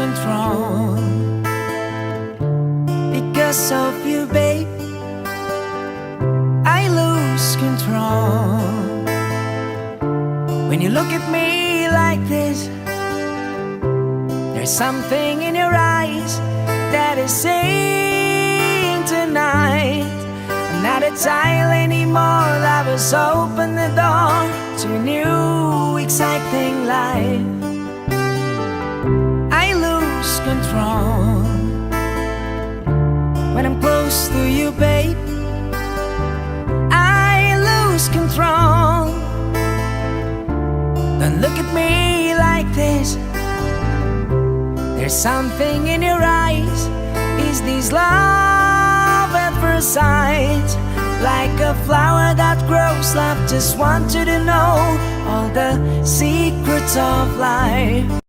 control. Because of you, babe, I lose control. When you look at me like this, there's something in your eyes that is saying tonight I'm not a child anymore. Love has opened the door to a new exciting life. I lose control when I'm close to you, babe. I lose control. Don't look at me like this. There's something in your eyes. Is this love at first sight? Like a flower that grows, love just want you to know all the secrets of life.